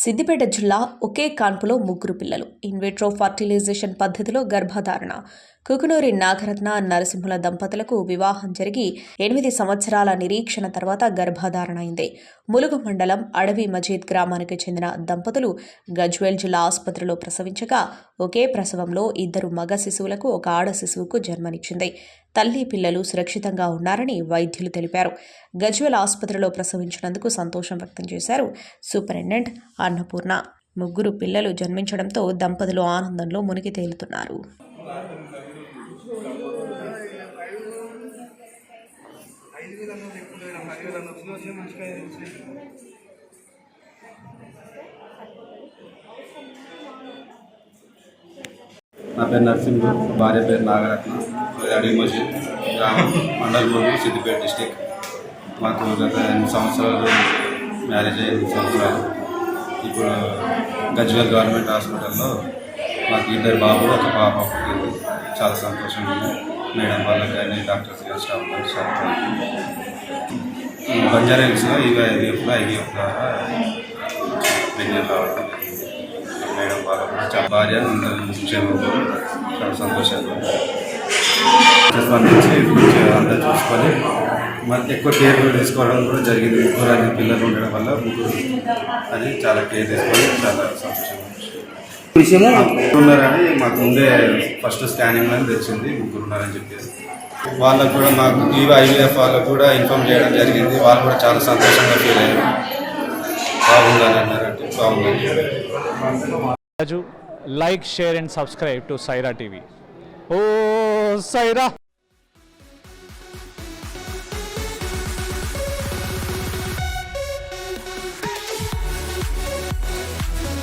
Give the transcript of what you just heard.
సిద్దిపేట జిల్లా ఒకే కాన్పులో ముగ్గురు పిల్లలు. ఇన్విట్రో ఫర్టిలైజేషన్ పద్ధతిలో గర్భధారణ. కుకునూరి నాగరత్న నరసింహుల దంపతులకు వివాహం జరిగి 8 సంవత్సరాల నిరీక్షణ తర్వాత గర్భధారణ అయింది. ములుగు మండలం అడవి మజీద్ గ్రామానికి చెందిన దంపతులు గజ్వేల్ జిల్లా ఆసుపత్రిలో ప్రసవించగా ఒకే ప్రసవంలో 2 మగ శిశువులకు 1 ఆడ శిశువుకు జన్మనిచ్చింది. తల్లి పిల్లలు సురక్షితంగా ఉన్నారని వైద్యులు తెలిపారు. గజ్వేల్ ఆసుపత్రిలో ప్రసవించినందుకు సంతోషం వ్యక్తం చేశారు సూపరింటెండెంట్ అన్నపూర్ణ. ముగ్గురు పిల్లలు జన్మించడంతో దంపతులు ఆనందంలో మునిగి తేలుతున్నారు. నా పేరు నరసింహ, భార్య పేరు నాగరత్న, అడవి మసీద్ గ్రామం, మండల్ సిద్దిపేట డిస్టిక్. మాకు గత 8 సంవత్సరాలు మ్యారేజ్ అయ్యి 8 సంవత్సరాలు. ఇప్పుడు గజ్వేల్ గవర్నమెంట్ హాస్పిటల్లో మాకు 2 బాబులు 1 పాప పుట్టింది. చాలా సంతోషంగా ఉంది. మేడం వాళ్ళకి కానీ డాక్టర్స్ కానీ స్టాఫ్ కానీ చాలా బంజారా హిల్స్లో IVF ద్వారా ప్రెగ్నెంట్ రావడం. మేడం వాళ్ళకు కూడా చాలా భార్య క్షేమంతో చాలా సంతోషంగా స్పందించి అందరూ చూసుకొని మరి ఎక్కువ కేర్ తీసుకోవడం కూడా జరిగింది. ముగ్గురు అని పిల్లలు ఉండడం వల్ల ముగ్గురు అని చాలా కేర్ తీసుకొని చాలా సంతోషంగా ఉన్నారని మాకు ముందే ఫస్ట్ స్కానింగ్ అని తెలిసింది. ముగ్గురు ఉన్నారని చెప్పేసి వాళ్ళకు కూడా మాకు IVF వాళ్ళకు కూడా ఇన్ఫార్మ్ చేయడం జరిగింది. వాళ్ళు కూడా చాలా సంతోషంగా ఫీల్ అయ్యారు. బాగుందని అన్నారంటే బాగుందని. Like, share and subscribe to Saira TV. Oh, Saira!